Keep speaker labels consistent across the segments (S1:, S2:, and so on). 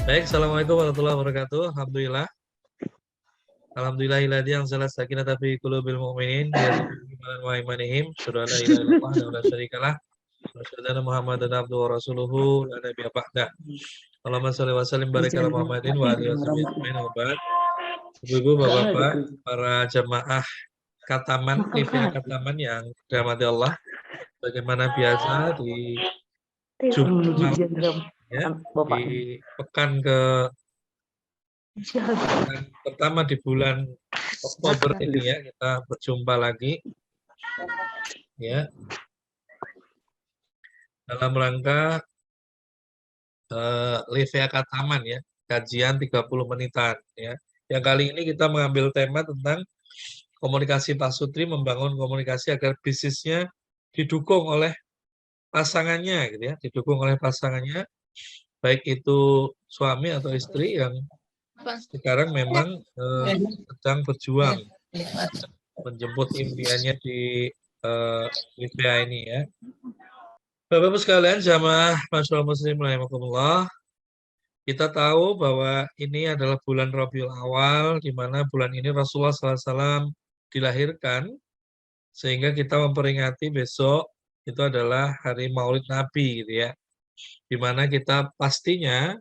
S1: Baik, Assalamualaikum warahmatullahi wabarakatuh. Alhamdulillah. Alhamdulillahilladzi anzala sakinata fi qulubil mu'minin liyadhhiru imanan wa imanihim. Asyhadu an la ilaha illallah wa la syarikalah. Wa asyhadu anna Muhammadan abduhu wa rasuluhu la nabiyya ba'dah. Allahumma shalli wa sallim barik ala Muhammadin wa alihi washabihi ajmain wa ba'd. Ibu-ibu, bapak-bapak, para jamaah Kataman, Livia Kataman yang dirahmati Allah. Bagaimana biasa di Jumat malam, ya, di pekan pertama di bulan Oktober ini ya, kita berjumpa lagi ya dalam rangka Livia Kataman ya, kajian 30 menitan ya. Yang kali ini kita mengambil tema tentang komunikasi Pak Sutri, membangun komunikasi agar bisnisnya didukung oleh pasangannya gitu ya, didukung oleh pasangannya, baik itu suami atau istri yang sekarang memang sedang berjuang menjemput impiannya di Livia ini ya. Bapak-Bapak sekalian, jamaah masyarakat muslim rahimakumullah, kita tahu bahwa ini adalah bulan Rabiul Awal, di mana bulan ini Rasulullah SAW dilahirkan, sehingga kita memperingati besok itu adalah hari Maulid Nabi gitu ya, di mana kita pastinya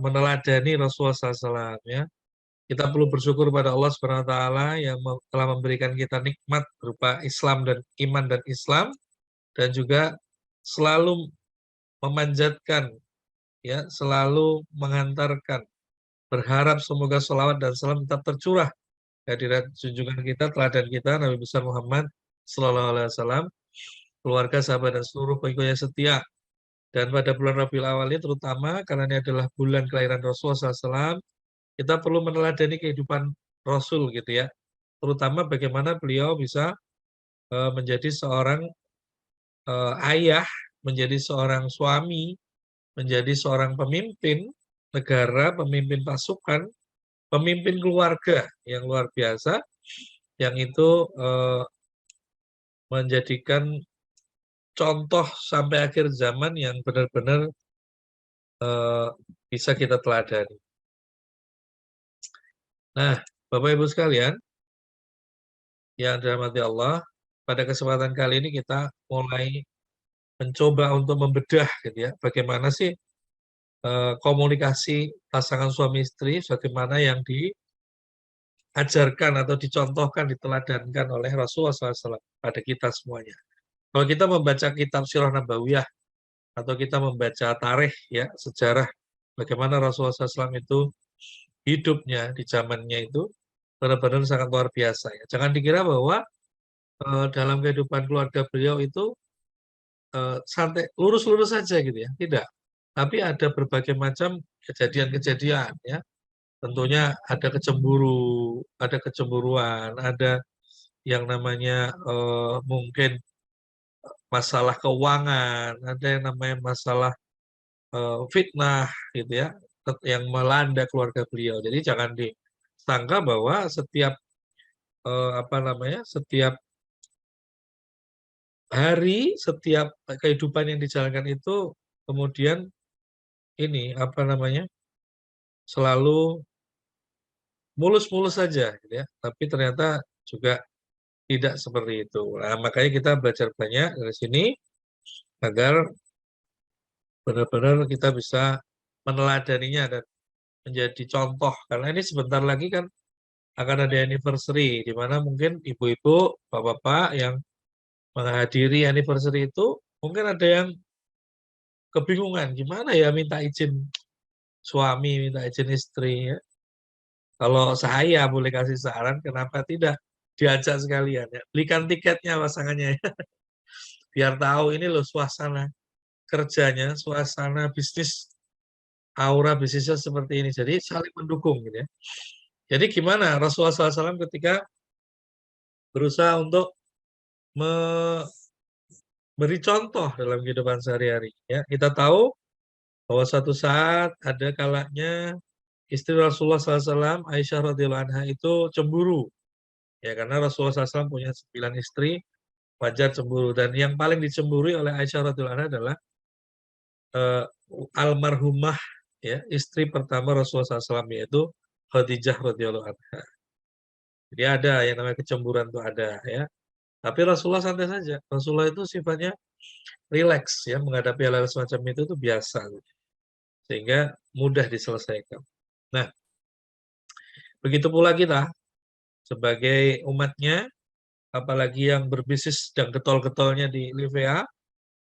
S1: meneladani Rasulullah SAW ya. Kita perlu bersyukur pada Allah Subhanahu Wa Taala yang telah memberikan kita nikmat berupa Islam dan iman dan Islam, dan juga selalu memanjatkan ya, selalu menghantarkan, berharap semoga sholawat dan salam tetap tercurah hadirat junjungan kita, teladan kita, Nabi besar Muhammad Sallallahu Alaihi Wasallam, keluarga, sahabat, dan seluruh pengikutnya setia. Dan pada bulan Rabiul Awal ini terutama karena ini adalah bulan kelahiran Rasulullah SAW, kita perlu meneladani kehidupan Rasul gitu ya, terutama bagaimana beliau bisa menjadi seorang ayah, menjadi seorang suami, menjadi seorang pemimpin negara, pemimpin pasukan, pemimpin keluarga yang luar biasa, yang itu menjadikan contoh sampai akhir zaman yang benar-benar bisa kita teladani. Nah, Bapak Ibu sekalian yang dirahmati Allah, pada kesempatan kali ini kita mulai mencoba untuk membedah gitu ya, bagaimana sih komunikasi pasangan suami istri, bagaimana yang diajarkan atau dicontohkan, diteladankan oleh Rasulullah SAW pada kita semuanya. Kalau kita membaca kitab Sirah Nabawiyah atau kita membaca tarikh ya, sejarah bagaimana Rasulullah SAW itu hidupnya di zamannya itu benar-benar sangat luar biasa ya. Jangan dikira bahwa dalam kehidupan keluarga beliau itu santai, lurus-lurus saja gitu ya, tidak. Tapi ada berbagai macam kejadian-kejadian ya. Tentunya ada ada kecemburuan, ada yang namanya mungkin masalah keuangan, ada yang namanya masalah fitnah gitu ya, yang melanda keluarga beliau. Jadi jangan disangka bahwa setiap setiap hari, setiap kehidupan yang dijalankan itu kemudian ini selalu mulus-mulus saja gitu ya. Tapi ternyata juga tidak seperti itu. Nah, makanya kita belajar banyak dari sini agar benar-benar kita bisa meneladaninya dan menjadi contoh. Karena ini sebentar lagi kan akan ada anniversary, di mana mungkin ibu-ibu, bapak-bapak yang menghadiri anniversary itu, mungkin ada yang kebingungan, gimana ya minta izin suami, minta izin istri ya. Kalau saya boleh kasih saran, kenapa tidak diajak sekalian ya, belikan tiketnya pasangannya ya. Biar tahu ini loh suasana kerjanya, suasana bisnis, aura bisnisnya seperti ini. Jadi saling mendukung gitu ya. Jadi gimana Rasulullah SAW ketika berusaha untuk memberi contoh dalam kehidupan sehari-hari ya. Kita tahu bahwa suatu saat ada kalanya istri Rasulullah SAW, Aisyah radhiyallahu anha itu cemburu. Ya, karena Rasulullah SAW punya 9 istri, wajar cemburu. Dan yang paling dicemburui oleh Aisyah radhiyallahu anha adalah almarhumah ya, istri pertama Rasulullah SAW yaitu Khadijah radhiyallahu anha. Jadi ada yang namanya kecemburuan itu ada ya. Tapi Rasulullah santai saja. Rasulullah itu sifatnya rileks ya, menghadapi hal-hal semacam itu tuh biasa gitu. Sehingga mudah diselesaikan. Nah, begitu pula kita sebagai umatnya, apalagi yang berbisnis dan getol-getolnya di Livea,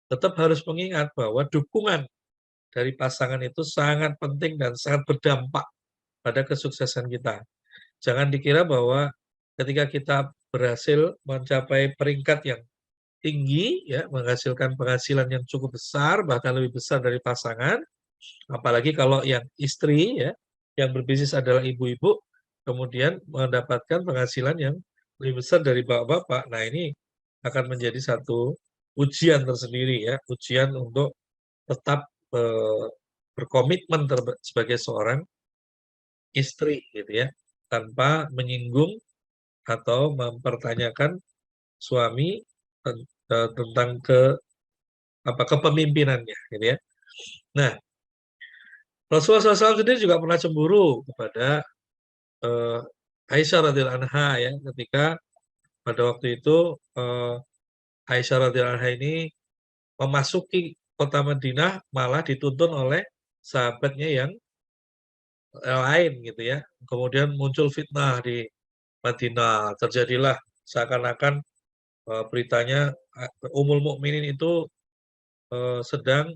S1: tetap harus mengingat bahwa dukungan dari pasangan itu sangat penting dan sangat berdampak pada kesuksesan kita. Jangan dikira bahwa ketika kita berhasil mencapai peringkat yang tinggi, ya, menghasilkan penghasilan yang cukup besar, bahkan lebih besar dari pasangan, apalagi kalau yang istri, ya, yang berbisnis adalah ibu-ibu, kemudian mendapatkan penghasilan yang lebih besar dari bapak-bapak. Nah, ini akan menjadi satu ujian tersendiri, ya, ujian untuk tetap berkomitmen sebagai seorang istri, gitu ya, tanpa menyinggung atau mempertanyakan suami tentang kepemimpinannya, gitu ya. Nah, Rasulullah SAW sendiri juga pernah cemburu kepada eh, Aisyah radhiyallahu anha ya, ketika pada waktu itu Aisyah radhiyallahu anha ini memasuki kota Madinah malah dituntun oleh sahabatnya yang lain gitu ya. Kemudian muncul fitnah di Madinah, terjadilah seakan-akan beritanya Ummul Mukminin itu sedang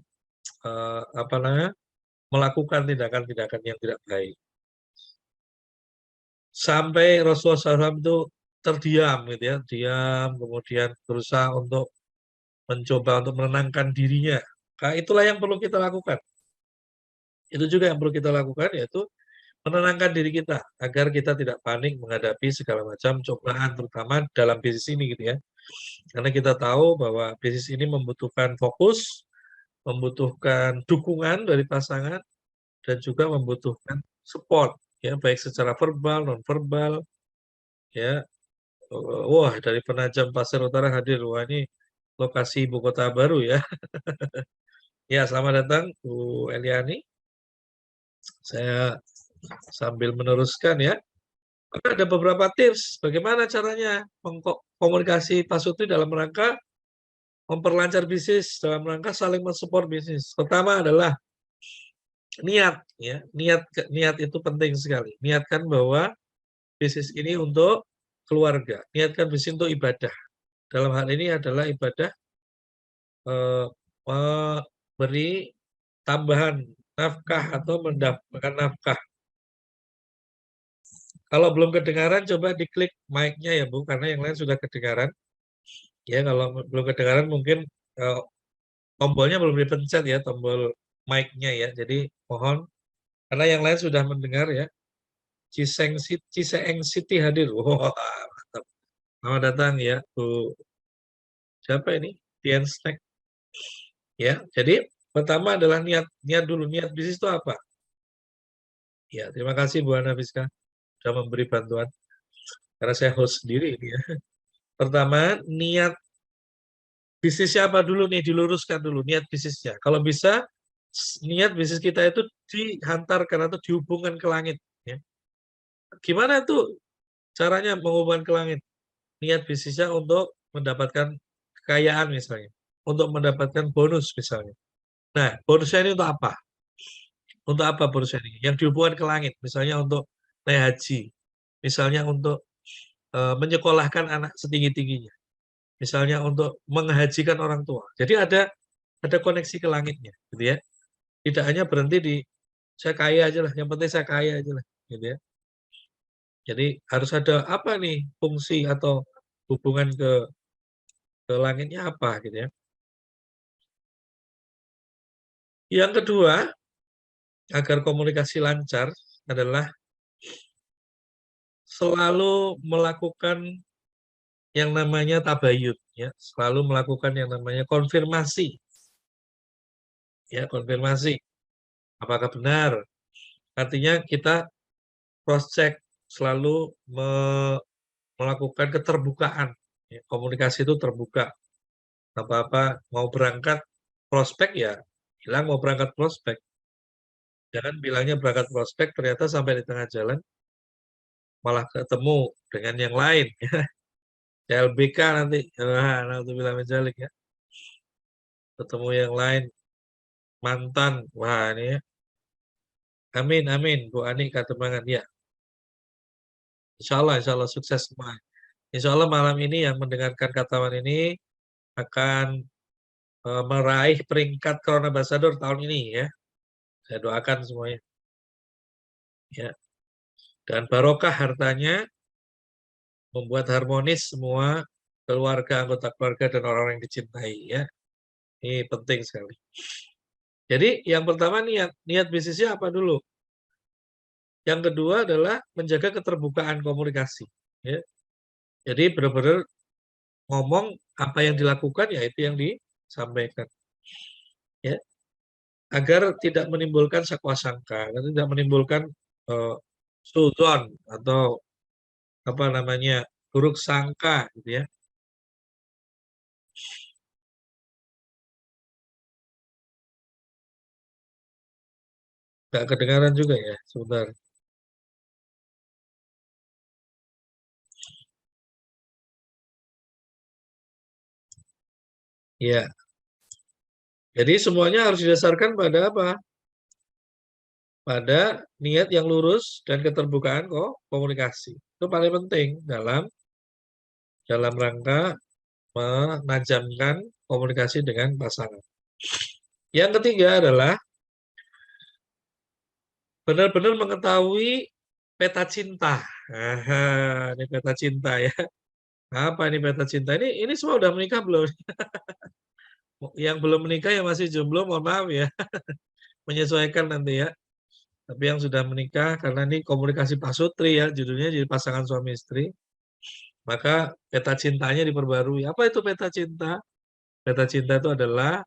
S1: apa namanya melakukan tindakan-tindakan yang tidak baik. Sampai Rasulullah SAW itu terdiam gitu ya, diam, kemudian berusaha untuk mencoba untuk menenangkan dirinya. Nah, itulah yang perlu kita lakukan. Itu juga yang perlu kita lakukan, yaitu menenangkan diri kita agar kita tidak panik menghadapi segala macam cobaan, terutama dalam bisnis ini gitu ya. Karena kita tahu bahwa bisnis ini membutuhkan fokus, membutuhkan dukungan dari pasangan, dan juga membutuhkan support ya, baik secara verbal, non verbal ya. Wah, dari Penajam Pasir Utara hadir. Wah, ini lokasi ibu kota baru ya. Ya, selamat datang Bu Eliani. Saya sambil meneruskan ya. Ada beberapa tips bagaimana caranya komunikasi Pak Sutri dalam rangka memperlancar bisnis, dalam rangka saling mensupport bisnis. Pertama adalah niat ya. Niat itu penting sekali. Niatkan bahwa bisnis ini untuk keluarga. Niatkan bisnis untuk ibadah. Dalam hal ini adalah ibadah memberi tambahan nafkah atau mendapatkan nafkah. Kalau belum kedengaran, coba diklik mic-nya ya, Bu, karena yang lain sudah kedengaran. Ya, kalau belum kedengaran mungkin tombolnya belum dipencet ya, tombol mic-nya ya. Jadi mohon, karena yang lain sudah mendengar ya. Ciseeng City hadir. Wah, mantap. Selamat datang ya, Bu. Siapa ini? Tian Snack. Ya, jadi pertama adalah niat. Niat dulu. Niat bisnis itu apa? Ya, terima kasih Bu Ana Fiska sudah memberi bantuan. Karena saya host sendiri ini ya. Pertama, niat bisnisnya apa dulu nih, diluruskan dulu niat bisnisnya. Kalau bisa, niat bisnis kita itu dihantarkan atau dihubungkan ke langit. Ya. Gimana tuh caranya menghubungkan ke langit? Niat bisnisnya untuk mendapatkan kekayaan misalnya. Untuk mendapatkan bonus misalnya. Nah, bonusnya ini untuk apa? Untuk apa bonusnya ini? Yang dihubungkan ke langit. Misalnya untuk naik haji. Misalnya untuk menyekolahkan anak setinggi-tingginya. Misalnya untuk menghajikan orang tua. Jadi ada koneksi ke langitnya, gitu ya. Tidak hanya berhenti di saya kaya aja lah, yang penting saya kaya aja lah, gitu ya. Jadi harus ada apa nih fungsi atau hubungan ke langitnya apa, gitu ya. Yang kedua, agar komunikasi lancar adalah selalu melakukan yang namanya tabayun, ya, selalu melakukan yang namanya konfirmasi, ya, konfirmasi. Apakah benar? Artinya kita cross check selalu melakukan keterbukaan. Ya, komunikasi itu terbuka. Apa-apa mau berangkat prospek ya bilang mau berangkat prospek. Jangan bilangnya berangkat prospek, ternyata sampai di tengah jalan malah ketemu dengan yang lain. LBK nanti, naudzubillah min dzalik ya. Ketemu yang lain, mantan. Wah ini ya. Amin, amin. Bu Ani Kademangan. Ya, insya Allah sukses semua. Insya Allah malam ini yang mendengarkan katawan ini akan meraih peringkat Crown Ambassador tahun ini ya. Saya doakan semuanya. Ya. Dan barokah hartanya, membuat harmonis semua keluarga, anggota keluarga, dan orang-orang yang dicintai ya. Ini penting sekali. Jadi yang pertama niat bisnisnya apa dulu? Yang kedua adalah menjaga keterbukaan komunikasi. Ya. Jadi benar-benar ngomong apa yang dilakukan, ya itu yang disampaikan. Ya. Agar tidak menimbulkan sakwa sangka, tidak menimbulkan sudzon atau apa namanya buruk sangka, gitu ya. Nggak kedengaran juga ya, sebentar. Ya, jadi semuanya harus didasarkan pada apa? Pada niat yang lurus dan keterbukaan kok komunikasi. Itu paling penting dalam rangka menajamkan komunikasi dengan pasangan. Yang ketiga adalah benar-benar mengetahui peta cinta. Ini peta cinta ya. Apa ini peta cinta? Ini semua udah menikah belum? Yang belum menikah, yang masih jomblo, mohon maaf ya. Menyesuaikan nanti ya. Tapi yang sudah menikah, karena ini komunikasi pasutri ya, judulnya jadi pasangan suami istri, maka peta cintanya diperbarui. Apa itu peta cinta? Peta cinta itu adalah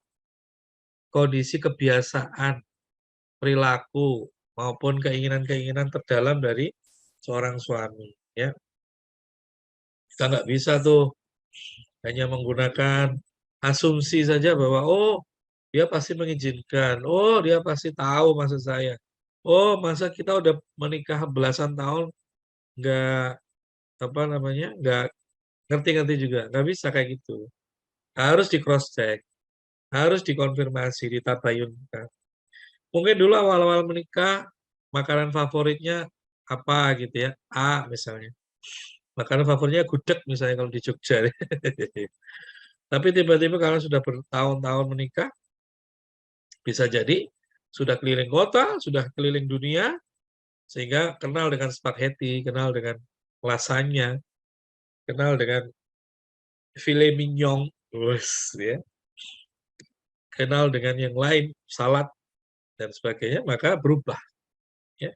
S1: kondisi kebiasaan, perilaku, maupun keinginan-keinginan terdalam dari seorang suami. Ya, kita nggak bisa tuh hanya menggunakan asumsi saja bahwa oh dia pasti mengizinkan, oh dia pasti tahu maksud saya, oh masa kita udah menikah belasan tahun nggak apa namanya nggak ngerti-ngerti juga, nggak bisa kayak gitu. Harus di cross check, harus dikonfirmasi, ditabayunkan. Mungkin dulu awal-awal menikah makanan favoritnya apa gitu ya, A misalnya. Makanan favoritnya gudeg misalnya kalau di Jogja. Tapi tiba-tiba kalau sudah bertahun-tahun menikah, bisa jadi sudah keliling kota, sudah keliling dunia, sehingga kenal dengan spaghetti, kenal dengan lasagna, kenal dengan filet mignon, ya, kenal dengan yang lain, salad, dan sebagainya, maka berubah. Ya.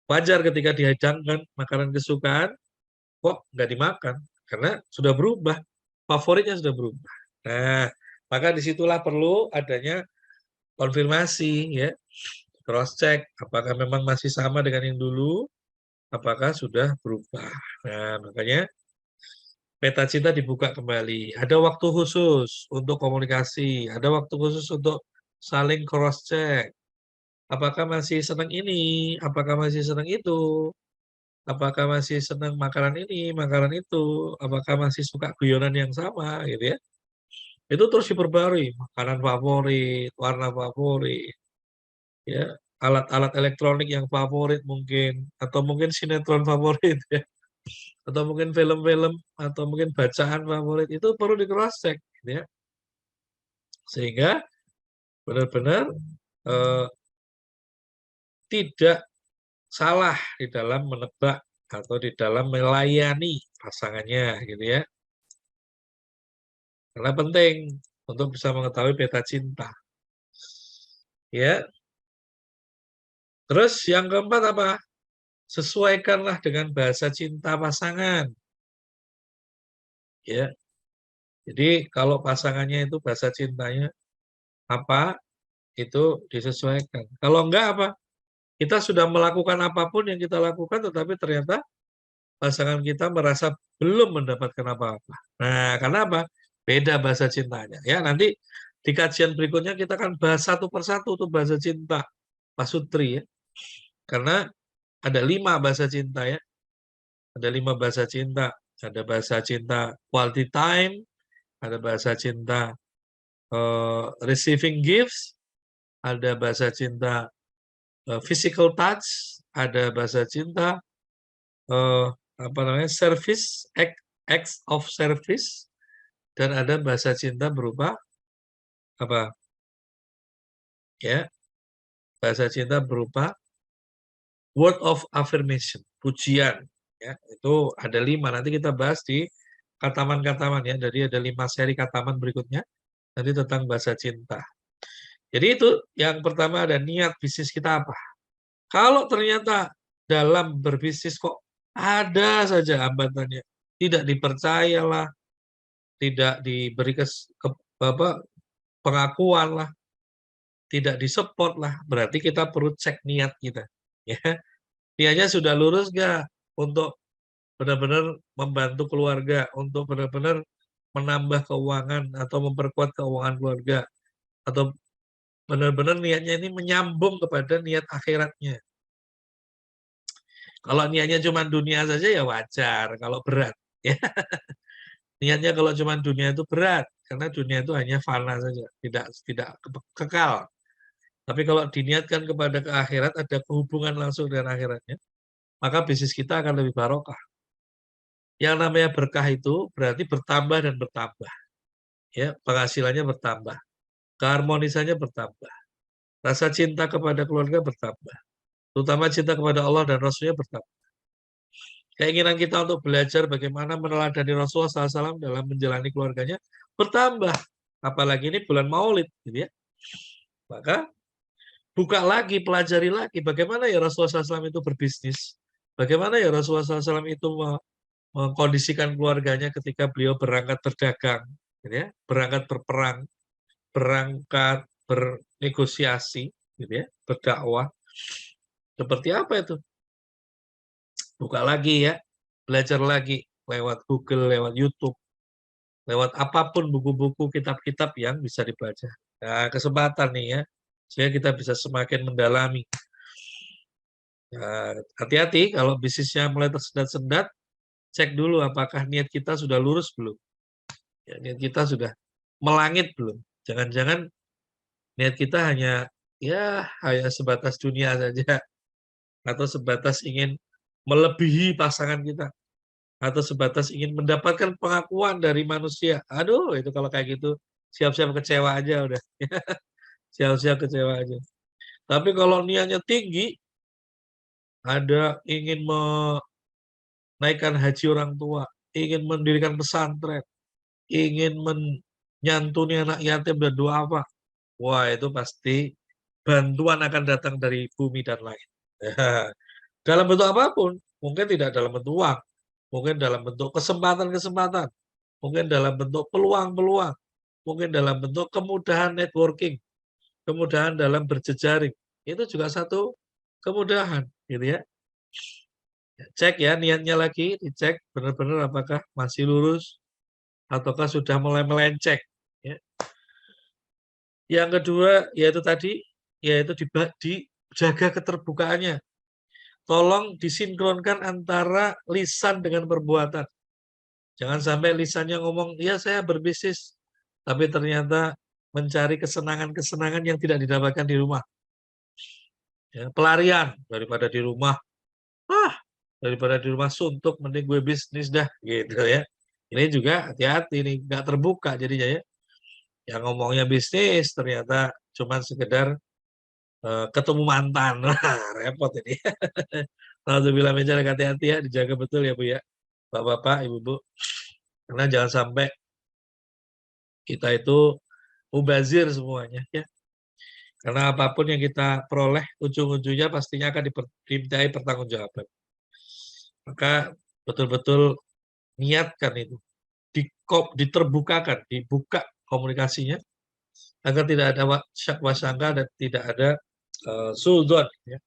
S1: Wajar ketika dihidangkan makanan kesukaan, kok nggak dimakan, karena sudah berubah, favoritnya sudah berubah. Nah, maka disitulah perlu adanya konfirmasi, ya, cross check, apakah memang masih sama dengan yang dulu, apakah sudah berubah. Nah, makanya peta cinta dibuka kembali. Ada waktu khusus untuk komunikasi, ada waktu khusus untuk saling cross check. Apakah masih senang ini, apakah masih senang itu, apakah masih senang makanan ini, makanan itu, apakah masih suka guyonan yang sama, gitu ya. Itu terus diperbarui, makanan favorit, warna favorit, ya, alat-alat elektronik yang favorit mungkin, atau mungkin sinetron favorit, ya, atau mungkin film-film, atau mungkin bacaan favorit, itu perlu di cross check, gitu ya. Sehingga benar-benar tidak salah di dalam menebak atau di dalam melayani pasangannya, gitu ya. Karena penting untuk bisa mengetahui peta cinta. Ya. Terus yang keempat apa? Sesuaikanlah dengan bahasa cinta pasangan. Ya. Jadi kalau pasangannya itu bahasa cintanya apa, itu disesuaikan. Kalau enggak apa? Kita sudah melakukan apapun yang kita lakukan, tetapi ternyata pasangan kita merasa belum mendapatkan apa-apa. Nah, karena apa? Beda bahasa cintanya. Ya, nanti di kajian berikutnya kita akan bahas satu persatu tuh bahasa cinta. pasutri ya. Karena ada 5 bahasa cinta ya. Ada 5 bahasa cinta. Ada bahasa cinta quality time, ada bahasa cinta receiving gifts, ada bahasa cinta physical touch, ada bahasa cinta apa namanya service, acts of service, dan ada bahasa cinta berupa apa ya, bahasa cinta berupa word of affirmation, pujian ya. Itu ada 5, nanti kita bahas di kataman-kataman ya. Jadi ada 5 seri kataman berikutnya nanti tentang bahasa cinta. Jadi itu yang pertama, ada niat bisnis kita apa. Kalau ternyata dalam berbisnis kok ada saja hambatannya, tidak dipercayalah, tidak diberi pengakuan lah, tidak disupport lah, berarti kita perlu cek niat kita. Ya, niatnya sudah lurus nggak untuk benar-benar membantu keluarga, untuk benar-benar menambah keuangan atau memperkuat keuangan keluarga, atau benar-benar niatnya ini menyambung kepada niat akhiratnya. Kalau niatnya cuma dunia saja ya wajar, kalau berat. Ya. Niatnya kalau cuma dunia itu berat, karena dunia itu hanya fana saja, tidak kekal. Tapi kalau diniatkan kepada ke akhirat, ada hubungan langsung dengan akhiratnya, maka bisnis kita akan lebih barokah. Yang namanya berkah itu berarti bertambah dan bertambah. Ya, penghasilannya bertambah, keharmonisannya bertambah, rasa cinta kepada keluarga bertambah, terutama cinta kepada Allah dan Rasulnya bertambah. Keinginan kita untuk belajar bagaimana meneladani Rasulullah SAW dalam menjalani keluarganya bertambah. Apalagi ini bulan Maulid, gitu ya. Maka buka lagi, pelajari lagi bagaimana ya Rasulullah SAW itu berbisnis, bagaimana ya Rasulullah SAW itu mengkondisikan keluarganya ketika beliau berangkat berdagang, gitu ya, berangkat berperang, berangkat bernegosiasi, gitu ya, berdakwah. Seperti apa itu? Buka lagi ya, belajar lagi lewat Google, lewat YouTube, lewat apapun, buku-buku, kitab-kitab yang bisa dibaca. Nah, kesempatan nih ya, sehingga kita bisa semakin mendalami. Nah, hati-hati kalau bisnisnya mulai tersendat-sendat, cek dulu apakah niat kita sudah lurus belum. Ya, niat kita sudah melangit belum. Jangan-jangan niat kita hanya sebatas dunia saja, atau sebatas ingin melebihi pasangan kita, atau sebatas ingin mendapatkan pengakuan dari manusia. Aduh, itu kalau kayak gitu siap-siap kecewa aja udah. Siap-siap kecewa aja. Tapi kalau niatnya tinggi, ada ingin menaikkan haji orang tua, ingin mendirikan pesantren, ingin menyantuni anak yatim dan doa apa, wah itu pasti bantuan akan datang dari bumi dan langit. Dalam bentuk apapun, mungkin tidak dalam bentuk uang, mungkin dalam bentuk kesempatan-kesempatan, mungkin dalam bentuk peluang-peluang, mungkin dalam bentuk kemudahan networking, kemudahan dalam berjejaring. Itu juga satu kemudahan, gitu ya. Cek ya niatnya lagi, dicek benar-benar apakah masih lurus ataukah sudah mulai melenceng. Ya. Yang kedua yaitu tadi, yaitu dijaga keterbukaannya. Tolong disinkronkan antara lisan dengan perbuatan. Jangan sampai lisannya ngomong, ya saya berbisnis, tapi ternyata mencari kesenangan-kesenangan yang tidak didapatkan di rumah. Ya, pelarian daripada di rumah, daripada di rumah suntuk, mending gue bisnis dah, gitu ya. Ini juga hati-hati nih, nggak terbuka jadinya ya. Yang ngomongnya bisnis ternyata cuma sekedar ketemu mantan, repot ini. Alhamdulillah meja hati-hati ya, dijaga betul ya Bu ya, Bapak-bapak, Ibu-ibu, karena jangan sampai kita itu mubazir semuanya ya. Karena apapun yang kita peroleh, ujung-ujungnya pastinya akan dimintai pertanggungjawaban. Maka betul-betul niatkan itu, diterbukakan, dibuka komunikasinya, agar tidak ada syak wasangka dan tidak ada suudzon. Ya.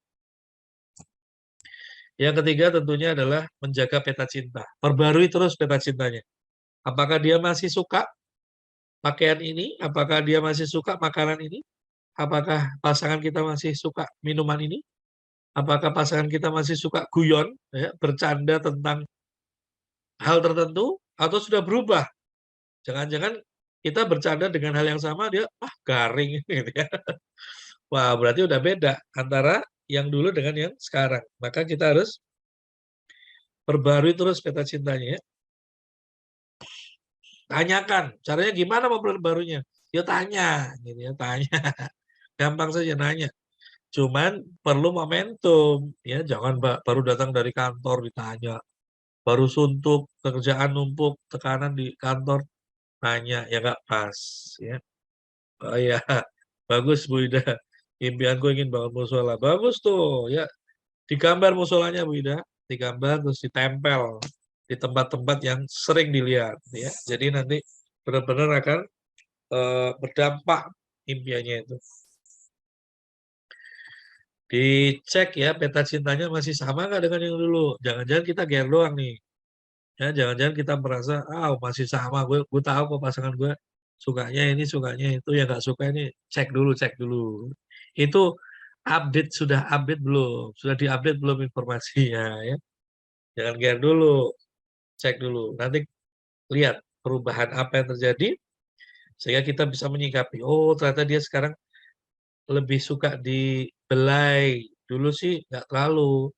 S1: Yang ketiga tentunya adalah menjaga peta cinta. Perbarui terus peta cintanya. Apakah dia masih suka pakaian ini? Apakah dia masih suka makanan ini? Apakah pasangan kita masih suka minuman ini? Apakah pasangan kita masih suka guyon, ya, bercanda tentang hal tertentu, atau sudah berubah? Jangan-jangan kita bercanda dengan hal yang sama, dia, ah garing, gitu ya. Wah, berarti udah beda antara yang dulu dengan yang sekarang. Maka kita harus perbarui terus peta cintanya ya. Tanyakan, caranya gimana memperbaruinya? Ya tanya, gitu ya, tanya. Gampang saja nanya. Cuman perlu momentum, ya. Jangan baru datang dari kantor ditanya, baru suntuk, pekerjaan numpuk, tekanan di kantor, nanya, ya nggak pas, ya. Oh iya, bagus Bu Ida. Impianku ingin bangun musola. Bagus tuh, ya. Digambar musolanya Bu Ida, digambar terus ditempel di tempat-tempat yang sering dilihat, ya. Jadi nanti benar-benar akan berdampak impiannya itu. Dicek ya peta cintanya masih sama nggak dengan yang dulu. Jangan-jangan kita GR doang nih. Ya, jangan-jangan kita merasa, ah masih sama, gue tahu kok pasangan gue sukanya ini, sukanya itu, ya nggak suka ini, cek dulu, cek dulu. Itu sudah update belum? Sudah diupdate belum informasinya ya? Jangan GR dulu, cek dulu. Nanti lihat perubahan apa yang terjadi, sehingga kita bisa menyikapi, oh ternyata dia sekarang lebih suka dibelai. Dulu sih nggak terlalu.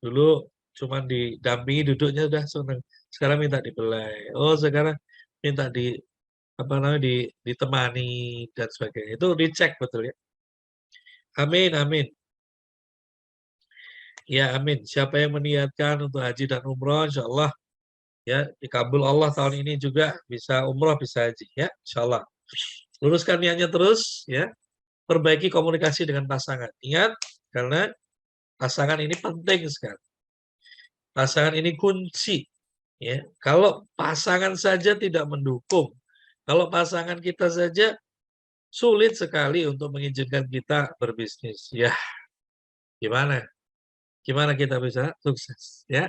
S1: Dulu cuma didampingi duduknya udah seneng. Sekarang minta dibelai. Oh, sekarang minta apa namanya ditemani dan sebagainya. Itu dicek betul ya. Amin, amin. Ya, amin. Siapa yang meniatkan untuk haji dan umroh, insya Allah ya dikabul Allah tahun ini juga bisa umroh, bisa haji ya, insya Allah. Luruskan niatnya terus ya. Perbaiki komunikasi dengan pasangan. Ingat, karena pasangan ini penting sekali. Pasangan ini kunci. Ya, kalau pasangan saja tidak mendukung, kalau pasangan kita saja sulit sekali untuk mengizinkan kita berbisnis. Ya, gimana? Gimana kita bisa sukses? Ya,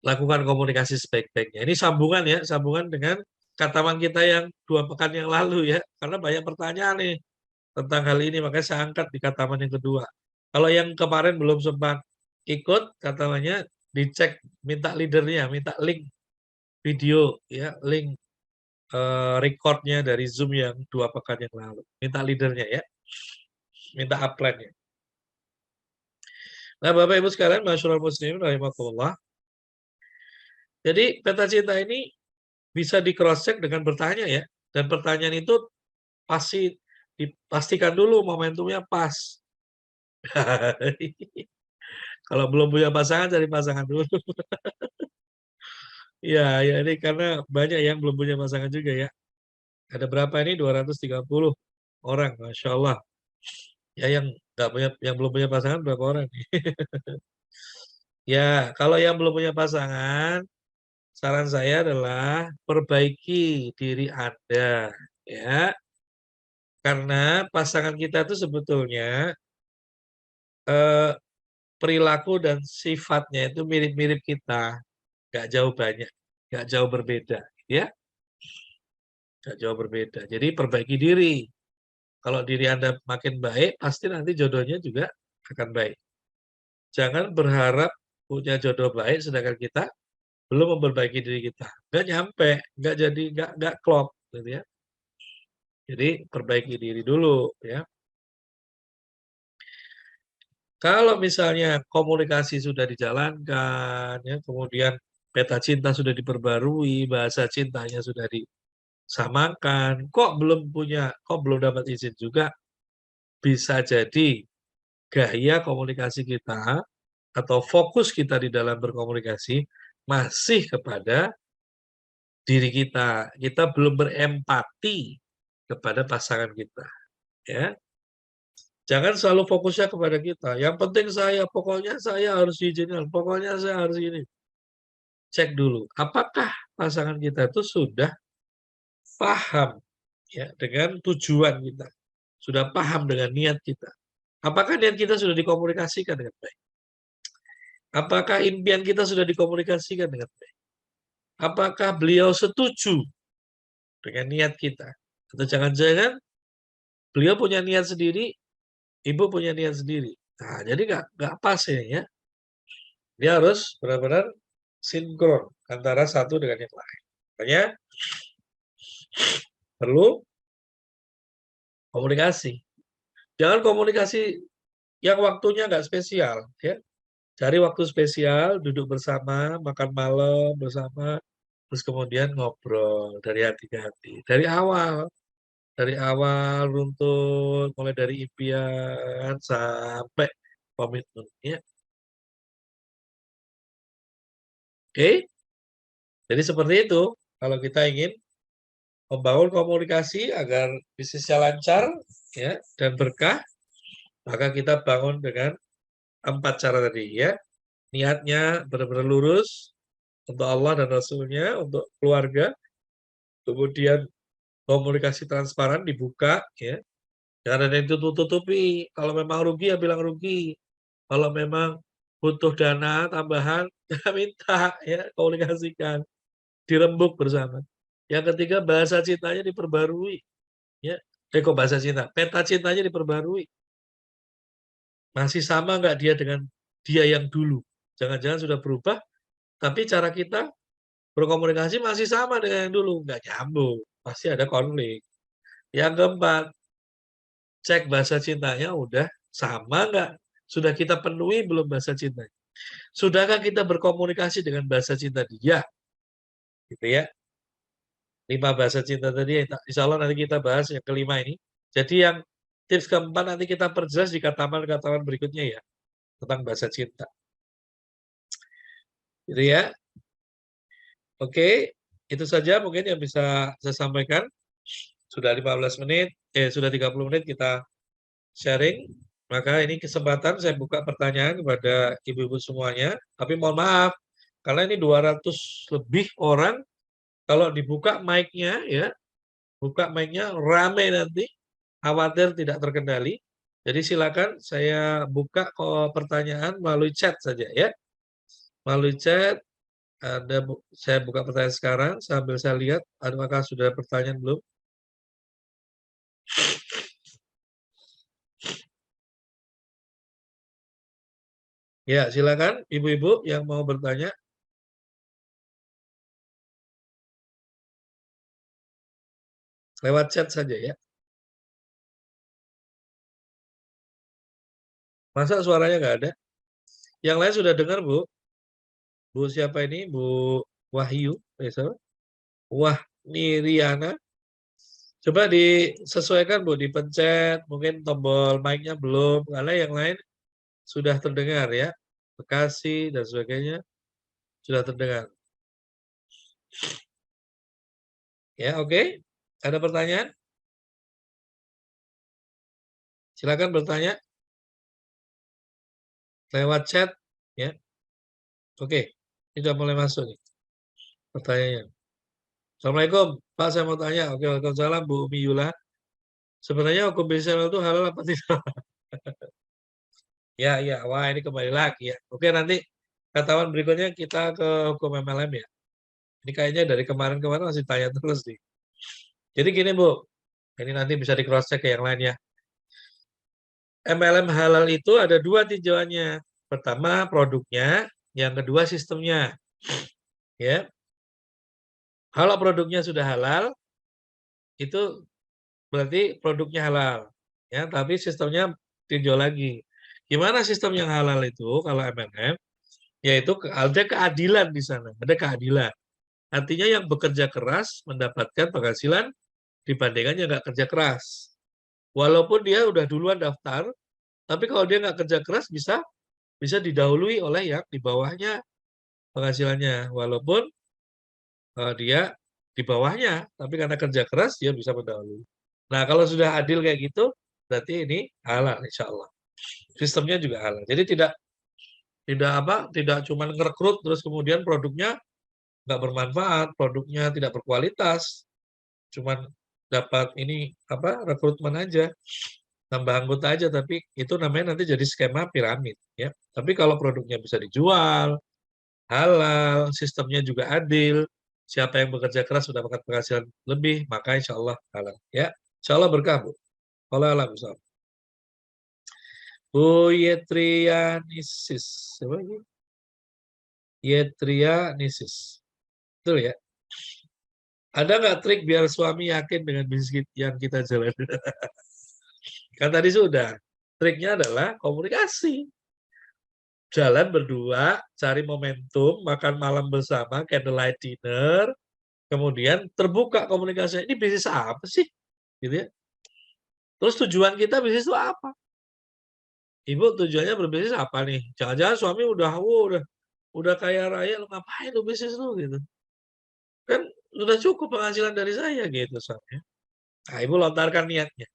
S1: lakukan komunikasi sebaik-baiknya. Ini sambungan ya, sambungan dengan kataman kita yang 2 pekan yang lalu ya, karena banyak pertanyaan nih tentang hal ini, makanya saya angkat di kataman yang kedua. Kalau yang kemarin belum sempat ikut, katamannya dicek, minta leadernya, minta link video ya, link recordnya dari Zoom yang 2 pekan yang lalu. Minta leadernya ya, minta upline-nya. Nah, Bapak Ibu sekalian, masyaallah muslimin rahimakumullah. Jadi peta cinta ini bisa di cross check dengan bertanya ya. Dan pertanyaan itu pasti dipastikan dulu momentumnya pas. Kalau belum punya pasangan, cari pasangan dulu. Ya, ya ini karena banyak yang belum punya pasangan juga ya. Ada berapa ini? 230 orang, Masya Allah. Ya yang nggak punya, yang belum punya pasangan berapa orang nih? Ya, kalau yang belum punya pasangan, saran saya adalah perbaiki diri Anda, ya. Karena pasangan kita itu sebetulnya eh, perilaku dan sifatnya itu mirip-mirip kita, nggak jauh banyak, nggak jauh berbeda, ya, nggak jauh berbeda. Jadi perbaiki diri. Kalau diri Anda makin baik, pasti nanti jodohnya juga akan baik. Jangan berharap punya jodoh baik, sedangkan kita belum memperbaiki diri kita. Nggak nyampe, nggak jadi, nggak klop, gitu ya. Jadi perbaiki diri dulu, ya. Kalau misalnya komunikasi sudah dijalankan, ya, kemudian peta cinta sudah diperbarui, bahasa cintanya sudah disamakan, kok belum dapat izin juga, bisa jadi gaya komunikasi kita atau fokus kita di dalam berkomunikasi masih kepada diri kita. Kita belum berempati kepada pasangan kita, ya. Jangan selalu fokusnya kepada kita. Yang penting saya, pokoknya saya harus diizinkan, pokoknya saya harus ini. Cek dulu, apakah pasangan kita itu sudah paham ya dengan tujuan kita, sudah paham dengan niat kita. Apakah niat kita sudah dikomunikasikan dengan baik? Apakah impian kita sudah dikomunikasikan dengan baik? Apakah beliau setuju dengan niat kita? Atau jangan-jangan Beliau punya niat sendiri, ibu punya niat sendiri. Nah, jadi nggak pas ya. Dia harus benar-benar sinkron antara satu dengan yang lain. Makanya perlu komunikasi. Jangan komunikasi yang waktunya nggak spesial, ya. Cari waktu spesial, duduk bersama, makan malam bersama, terus kemudian ngobrol dari hati ke hati. Dari awal runtut, mulai dari impian sampai komitmen, ya. Oke, jadi seperti itu. Kalau kita ingin membangun komunikasi agar bisnisnya lancar, ya, dan berkah, maka kita bangun dengan 4 cara tadi, ya. Niatnya benar-benar lurus untuk Allah dan Rasulnya, untuk keluarga, kemudian komunikasi transparan dibuka, ya. Jangan ada yang tutup-tutupi. Kalau memang rugi ya bilang rugi. Kalau memang butuh dana tambahan, ya minta, ya komunikasikan, dirembuk bersama. Yang ketiga bahasa cintanya diperbarui, ya. Kok bahasa cinta? Peta cintanya diperbarui. Masih sama nggak dia dengan dia yang dulu? Jangan-jangan sudah berubah, tapi cara kita berkomunikasi masih sama dengan yang dulu, nggak nyambung, pasti ada konflik. Yang keempat, cek bahasa cintanya udah sama nggak? Sudah kita penuhi belum bahasa cintanya? Sudahkah kita berkomunikasi dengan bahasa cinta dia? Gitu ya. 5 bahasa cinta tadi, insya Allah nanti kita bahas yang kelima ini. Jadi yang tips keempat nanti kita perjelas di kataman-kataman berikutnya ya, tentang bahasa cinta. Gitu ya. Oke, itu saja mungkin yang bisa saya sampaikan. Sudah 15 menit, sudah 30 menit kita sharing. Maka ini kesempatan saya buka pertanyaan kepada ibu-ibu semuanya. Tapi mohon maaf, karena ini 200 lebih orang, kalau dibuka mic-nya ya, buka mic-nya rame nanti, khawatir tidak terkendali. Jadi silakan saya buka pertanyaan melalui chat saja ya. Melalui chat, saya buka pertanyaan sekarang sambil saya lihat apakah sudah ada pertanyaan belum. Ya, silakan ibu-ibu yang mau bertanya. Lewat chat saja ya. Masa suaranya nggak ada? Yang lain sudah dengar, Bu? Bu siapa ini? Bu Wahyu? Wah, Niriana. Coba disesuaikan, Bu, dipencet. Mungkin tombol mic-nya belum. Karena yang lain sudah terdengar ya. Bekasi dan sebagainya sudah terdengar. Ya, oke. Ada pertanyaan? Silakan bertanya lewat chat ya. Oke. Ini sudah mulai masuk nih pertanyaannya. Assalamualaikum, Pak, saya mau tanya. Oke, waalaikumsalam, Bu Miyula. Sebenarnya hukum bisnis itu halal apa tidak? Ya, ya. Wah, ini kembali lagi ya. Oke, nanti ketahuan berikutnya kita ke hukum MLM ya. Ini kayaknya dari kemarin-kemarin masih tanya terus nih. Jadi gini, Bu. Ini nanti bisa di cross check ke yang lain ya. MLM halal itu ada 2 tinjauannya. Pertama produknya, yang kedua sistemnya. Ya. Kalau produknya sudah halal, itu berarti produknya halal. Ya, tapi sistemnya tinjau lagi. Gimana sistem yang halal itu kalau MLM? Yaitu ada keadilan di sana, ada keadilan. Artinya yang bekerja keras mendapatkan penghasilan dibandingkan yang nggak kerja keras. Walaupun dia udah duluan daftar, tapi kalau dia nggak kerja keras bisa didahului oleh yang di bawahnya penghasilannya. Walaupun dia di bawahnya, tapi karena kerja keras dia bisa mendahului. Nah, kalau sudah adil kayak gitu, berarti ini halal insya Allah. Sistemnya juga halal. Jadi tidak cuma ngerekrut terus kemudian produknya nggak bermanfaat, produknya tidak berkualitas, cuman dapat ini rekrutmen aja, tambah anggota aja, tapi itu namanya nanti jadi skema piramid ya. Tapi kalau produknya bisa dijual, halal, sistemnya juga adil, siapa yang bekerja keras sudah dapat penghasilan lebih, maka insya Allah halal ya. Insya Allah berkah, Bu. Wallahu a'lam bishawab. Bu Yetrianisis. Siapa ini? Yetrianisis. Betul ya? Ada nggak trik biar suami yakin dengan bisnis yang kita jalani? Kan tadi sudah. Triknya adalah komunikasi. Jalan berdua, cari momentum, makan malam bersama, candlelight dinner, kemudian terbuka komunikasi. Ini bisnis apa sih? Gitu ya. Terus tujuan kita bisnis itu apa? Ibu tujuannya berbisnis apa nih? Jangan-jangan suami udah kaya raya, lu ngapain lu bisnis lu gitu. Kan sudah cukup penghasilan dari saya gitu suami. Nah, ibu lontarkan niatnya.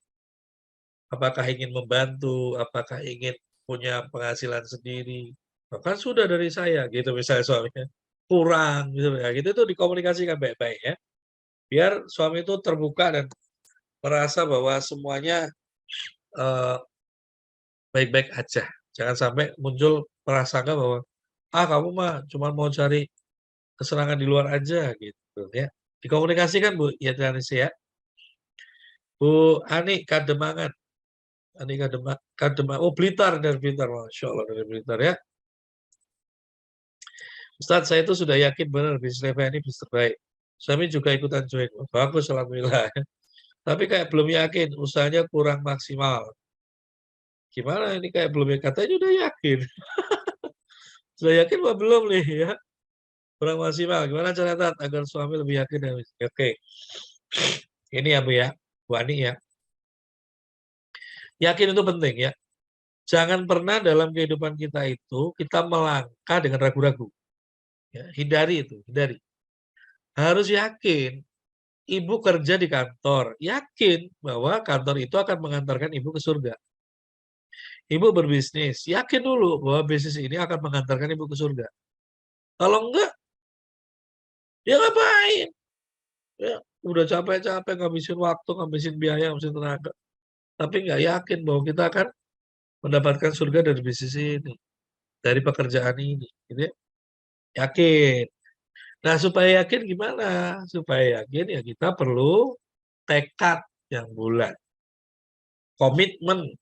S1: Apakah ingin membantu, apakah ingin punya penghasilan sendiri. Kan sudah dari saya gitu misalnya suaminya. Kurang gitu ya. Gitu itu dikomunikasikan baik-baik ya. Biar suami itu terbuka dan merasa bahwa semuanya baik-baik aja. Jangan sampai muncul prasangka bahwa kamu mah cuma mau cari kesenangan di luar aja gitu ya. Dikomunikasikan Bu Yatrianisi ya. Bu Ani Kademangan. Ani Kademangan. Oh Blitar dari Blitar. Masya Allah dari Blitar ya. Ustadz saya itu sudah yakin benar bisnis Reva ini bisnis terbaik. Suami juga ikutan join. Oh, bagus alhamdulillah. Tapi kayak belum yakin, usahanya kurang maksimal. Gimana ini kayak belum yakin? Katanya udah yakin. Sudah yakin apa belum nih ya? Kurang maksimal. Gimana cara agar suami lebih yakin dan oke. Ini ya Bu ya, Bu Ani ya. Yakin itu penting ya. Jangan pernah dalam kehidupan kita itu kita melangkah dengan ragu-ragu. Ya, hindari itu, hindari. Harus yakin. Ibu kerja di kantor, yakin bahwa kantor itu akan mengantarkan ibu ke surga. Ibu berbisnis, yakin dulu bahwa bisnis ini akan mengantarkan ibu ke surga. Kalau enggak, ya ngapain? Ya, udah capek-capek ngabisin waktu, ngabisin biaya, ngabisin tenaga. Tapi nggak yakin bahwa kita akan mendapatkan surga dari bisnis ini, dari pekerjaan ini. Gitu ya. Yakin. Nah, supaya yakin gimana? Supaya yakin ya kita perlu tekad yang bulat. Komitmen.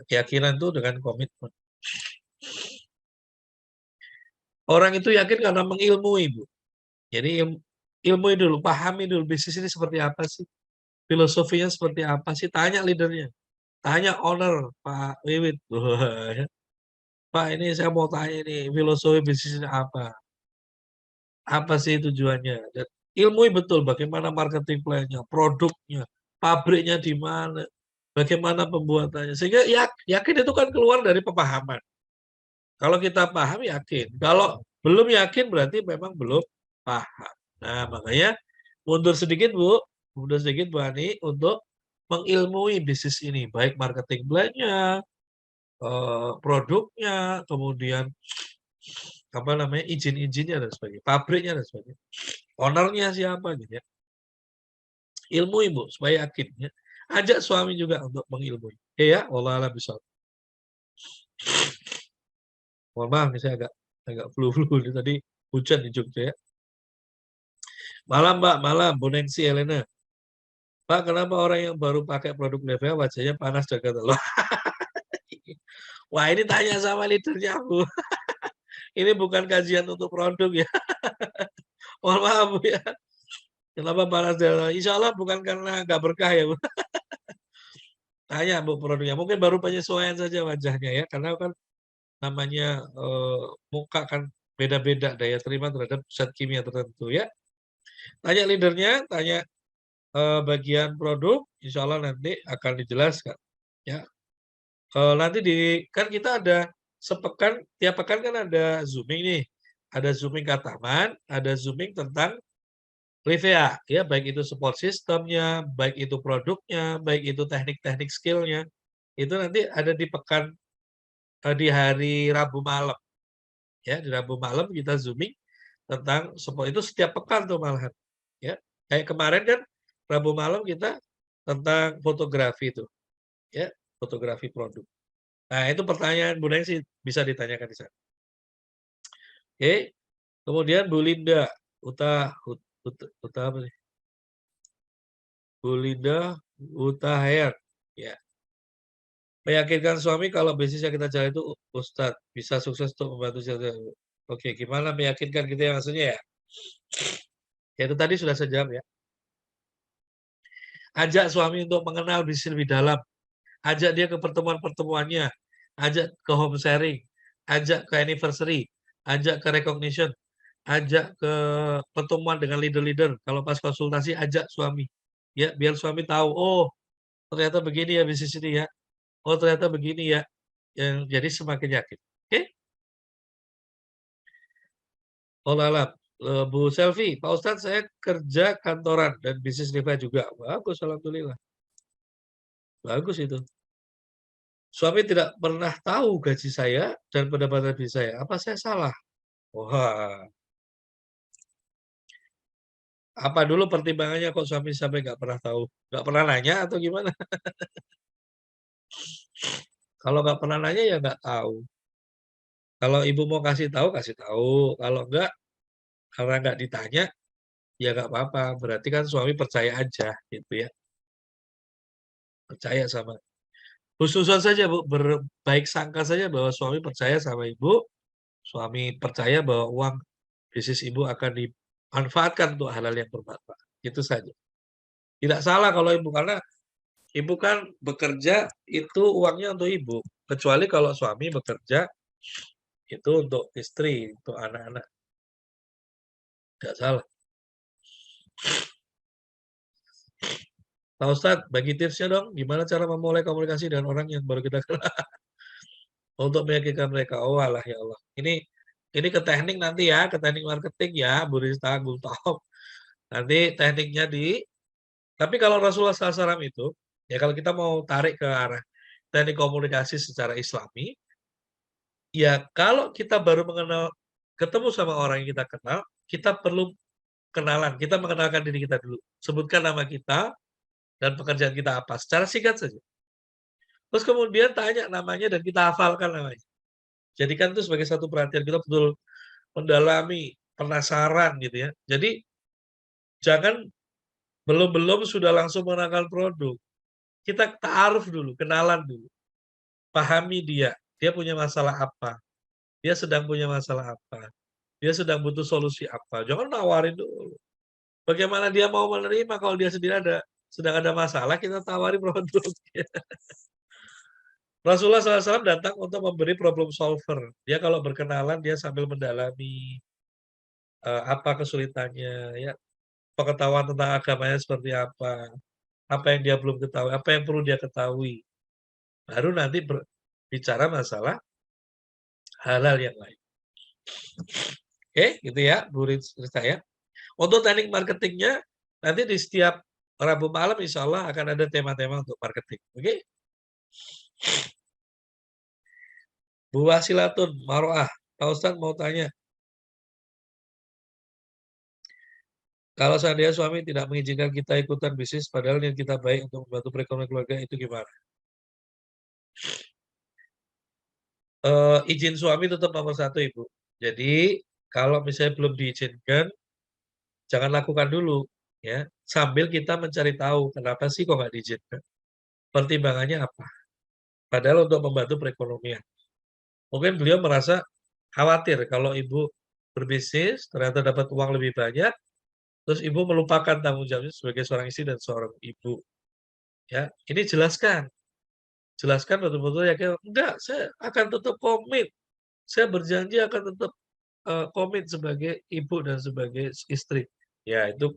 S1: Keyakinan itu dengan komitmen. Orang itu yakin karena mengilmui, Bu. Jadi ilmu dulu, pahami dulu bisnis ini seperti apa sih? Filosofinya seperti apa sih? Tanya leadernya. Tanya owner, Pak Wiwit. Pak, ini saya mau tanya nih, filosofi bisnis ini apa? Apa sih tujuannya? Dan ilmui betul bagaimana marketing plan-nya, produknya, pabriknya di mana, bagaimana pembuatannya. Sehingga yakin itu kan keluar dari pemahaman. Kalau kita paham, yakin. Kalau belum yakin, berarti memang belum paham. Nah, makanya mundur sedikit, Bu. Mundur sedikit, Bu Ani, untuk mengilmui bisnis ini. Baik marketing plan-nya, produknya, kemudian apa namanya izin-izinnya dan sebagainya, pabriknya dan sebagainya, ownernya siapa gitu ya. Ilmu ibu supaya yakin ya. Ajak suami juga untuk mengilmui. Ya, wallah alam bishawab. Mohon maaf nih saya agak flu-flu tadi hujan di Jogja ya. Malam Mbak, malam Bu Nengsi Elena. Pak, kenapa orang yang baru pakai produk Nivea wajahnya panas dan gatal? Wah, ini tanya sama leadernya Bu. Ini bukan kajian untuk produk ya. Mohon maaf Bu ya. Kenapa panas dan gatal? Insya Allah bukan karena nggak berkah ya Bu. Tanya Bu produknya. Mungkin baru penyesuaian saja wajahnya ya. Karena kan namanya muka kan beda-beda daya terima terhadap zat kimia tertentu ya. Tanya leadernya, tanya bagian produk, insya Allah nanti akan dijelaskan. Ya, nanti kan kita ada sepekan, tiap pekan kan ada zooming nih, ada zooming Kataman, ada zooming tentang Rivea, ya baik itu support sistemnya, baik itu produknya, baik itu teknik-teknik skillnya, itu nanti ada di pekan di hari Rabu malam, ya di Rabu malam kita zooming tentang support itu setiap pekan tuh malahan, ya kayak kemarin kan Rabu malam kita tentang fotografi itu, ya fotografi produk. Nah itu pertanyaan Bu Neng sih bisa ditanyakan di sana. Oke, kemudian Bu Linda, Uta apa nih? Bu Linda Hair, ya. Meyakinkan suami kalau bisnis yang kita jalan itu, Ustadz, bisa sukses untuk membantu oke, gimana meyakinkan gitu ya maksudnya ya? Ya itu tadi sudah saya jawab ya. Ajak suami untuk mengenal bisnis lebih dalam. Ajak dia ke pertemuan-pertemuannya. Ajak ke home sharing. Ajak ke anniversary. Ajak ke recognition. Ajak ke pertemuan dengan leader-leader. Kalau pas konsultasi, ajak suami. Ya, biar suami tahu, oh, ternyata begini ya bisnis ini ya. Oh, ternyata begini ya. Yang jadi semakin yakin. Oke? Alam. Bu Selvi, Pak Ustadz saya kerja kantoran dan bisnis riba juga. Bagus, alhamdulillah. Bagus itu. Suami tidak pernah tahu gaji saya dan pendapatan bisnis saya. Apa saya salah? Wah, apa dulu pertimbangannya kok suami sampai nggak pernah tahu? Nggak pernah nanya atau gimana? Kalau nggak pernah nanya ya nggak tahu. Kalau ibu mau kasih tahu, kasih tahu. Kalau enggak, karena nggak ditanya, ya nggak apa-apa. Berarti kan suami percaya aja, gitu ya. Percaya sama. Khususan saja, Bu. Berbaik sangka saja bahwa suami percaya sama ibu. Suami percaya bahwa uang bisnis ibu akan dimanfaatkan untuk hal-hal yang bermanfaat. Itu saja. Tidak salah kalau ibu, karena ibu kan bekerja itu uangnya untuk ibu. Kecuali kalau suami bekerja itu untuk istri, untuk anak-anak. Tidak salah. Pak Ustadz, bagi tipsnya dong, gimana cara memulai komunikasi dengan orang yang baru kita kenal untuk meyakinkan mereka. Oh alah ya Allah. Ini ke teknik nanti ya, ke teknik marketing ya, Bu Rista, Gultom. Nanti tekniknya tapi kalau Rasulullah SAW itu, ya kalau kita mau tarik ke arah teknik komunikasi secara Islami, ya kalau kita baru ketemu sama orang yang kita kenal, kita perlu kenalan, kita mengenalkan diri kita dulu. Sebutkan nama kita dan pekerjaan kita apa, secara singkat saja. Terus kemudian tanya namanya dan kita hafalkan namanya. Jadikan itu sebagai satu perhatian, kita betul mendalami, penasaran gitu ya. Jadi jangan belum-belum sudah langsung mengenalkan produk. Kita ta'aruf dulu, kenalan dulu. Pahami dia punya masalah apa, dia sedang punya masalah apa, dia sedang butuh solusi apa. Jangan nawarin dulu. Bagaimana dia mau menerima kalau dia sendiri sedang ada masalah, kita tawari produknya. Rasulullah SAW datang untuk memberi problem solver. Dia kalau berkenalan, dia sambil mendalami apa kesulitannya, ya, pengetahuan tentang agamanya seperti apa yang dia belum ketahui, apa yang perlu dia ketahui. Baru nanti bicara masalah hal-hal yang lain. Oke, gitu ya, Bu Rista ya. Untuk teknik marketingnya, nanti di setiap Rabu malam insya Allah akan ada tema-tema untuk marketing. Oke? Bu Wasilatun Maroah, Pak Ustadz mau tanya, kalau seandainya suami tidak mengizinkan kita ikutan bisnis, padahal yang kita baik untuk membantu perekonomian keluarga, itu gimana? Izin suami tetap nomor satu, Ibu. Jadi, kalau misalnya belum diizinkan, jangan lakukan dulu. Ya, sambil kita mencari tahu, kenapa sih kok nggak diizinkan? Pertimbangannya apa? Padahal untuk membantu perekonomian. Mungkin beliau merasa khawatir kalau ibu berbisnis, ternyata dapat uang lebih banyak, terus ibu melupakan tanggung jawabnya sebagai seorang istri dan seorang ibu. Ya, ini jelaskan betul-betul ya, enggak, saya akan tetap komit, saya berjanji akan tetap komit sebagai ibu dan sebagai istri. Ya, itu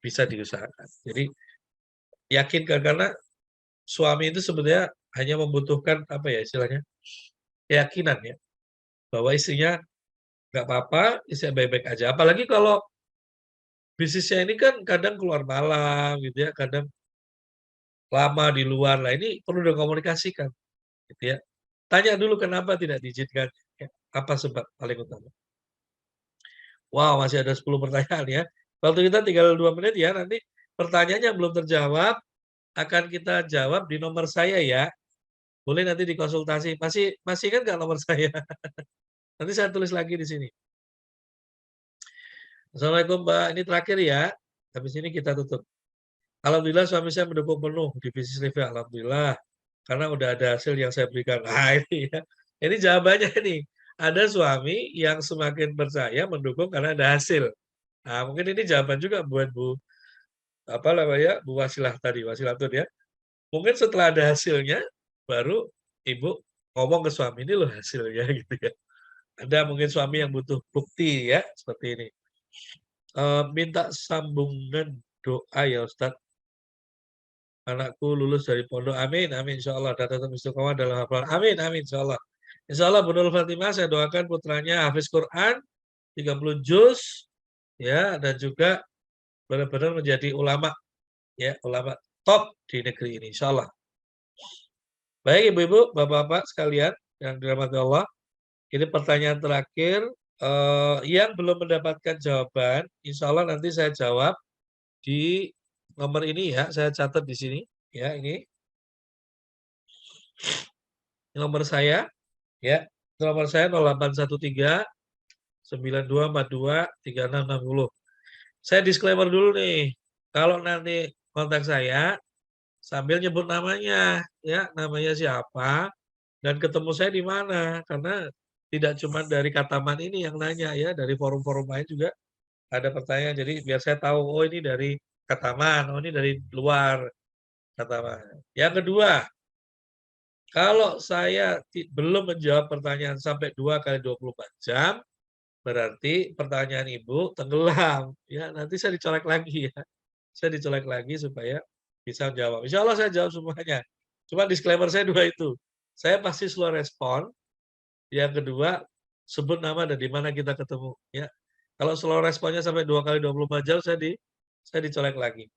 S1: bisa diusahakan. Jadi yakinkan, karena suami itu sebenarnya hanya membutuhkan apa ya istilahnya, keyakinan ya, bahwa istrinya nggak apa-apa, istrinya baik-baik aja. Apalagi kalau bisnisnya ini kan kadang keluar malam gitu ya, kadang lama di luar. Lah ini perlu dikomunikasikan gitu ya. Tanya dulu kenapa tidak diizinkan, ya, apa sebab paling utama. Wow, masih ada 10 pertanyaan ya. Waktu kita tinggal 2 menit ya, nanti pertanyaan yang belum terjawab akan kita jawab di nomor saya ya. Boleh nanti dikonsultasi. Masih ingat nggak nomor saya? Nanti saya tulis lagi di sini. Assalamualaikum Mbak, ini terakhir ya. Habis ini kita tutup. Alhamdulillah suami saya mendukung penuh di bisnis review. Alhamdulillah. karena udah ada hasil yang saya berikan. Nah, ini ya. Ini jawabannya nih. Ada suami yang semakin percaya mendukung karena ada hasil. Nah, mungkin ini jawaban juga buat Bu apa namanya, Bu Wasilah tadi, Wasilatun ya. Mungkin setelah ada hasilnya, baru Ibu ngomong ke suami, "Ini loh hasilnya," gitu ya. Ada mungkin suami yang butuh bukti ya, seperti ini. Minta sambungan doa ya Ustadz, anakku lulus dari pondok, amin, amin, insyaallah, dan tetap istiqomah dalam hafalan, amin, amin, insyaallah. Insyaallah Bu Nurul Fatimah, saya doakan putranya hafiz Quran, 30 juz, ya, dan juga benar-benar menjadi ulama, ya, ulama top di negeri ini, insyaallah. Baik Ibu-ibu, Bapak-bapak sekalian yang dirahmati Allah, ini pertanyaan terakhir, yang belum mendapatkan jawaban, insya Allah nanti saya jawab di nomor ini ya, saya catat di sini, ya ini nomor saya, ya, nomor saya 0813 9242 3660. Saya disclaimer dulu nih, kalau nanti kontak saya sambil nyebut namanya, ya, namanya siapa, dan ketemu saya di mana, karena tidak cuma dari Kataman ini yang nanya ya, dari forum-forum lain juga ada pertanyaan. Jadi biar saya tahu, oh ini dari Kataman, oh ini dari luar Kataman. Yang kedua, kalau saya belum menjawab pertanyaan sampai 2 kali 24 jam, berarti pertanyaan Ibu tenggelam. Ya, nanti saya dicolek lagi ya. Saya dicolek lagi supaya bisa jawab. Insya Allah saya jawab semuanya. Cuma disclaimer saya 2 itu. Saya pasti slow respon. Yang kedua, sebut nama dan di mana kita ketemu. Ya. Kalau slow responnya sampai 2 kali 24 jam, saya dicolek lagi.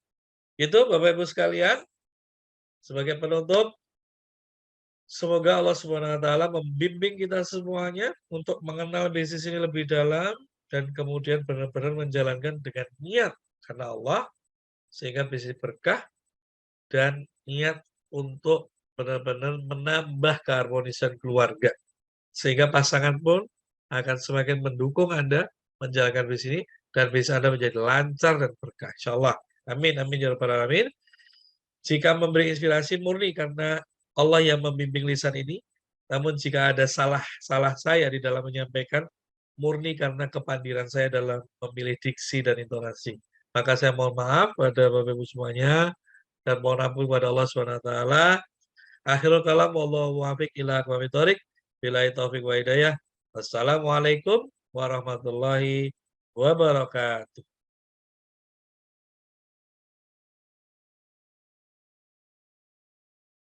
S1: Itu Bapak Ibu sekalian, sebagai penutup, semoga Allah Subhanahu wa taala membimbing kita semuanya untuk mengenal bisnis ini lebih dalam dan kemudian benar-benar menjalankan dengan niat karena Allah sehingga bisnis berkah dan niat untuk benar-benar menambah keharmonisan keluarga. Sehingga pasangan pun akan semakin mendukung Anda menjalankan bisnis ini dan bisnis Anda menjadi lancar dan berkah. Insyaallah. Amin amin ya rabbal alamin. Jika memberi inspirasi murni karena Allah yang membimbing lisan ini, namun jika ada salah saya di dalam menyampaikan, murni karena kepandiran saya dalam memilih diksi dan intonasi. Maka saya mohon maaf pada Bapak Ibu semuanya dan mohon ampun kepada Allah Subhanahu wa taala. Akhirul kalam wallahu muwaffiq ila aqwamit thoriq. Billahi taufik wa hidayah. Wassalamualaikum warahmatullahi wabarakatuh.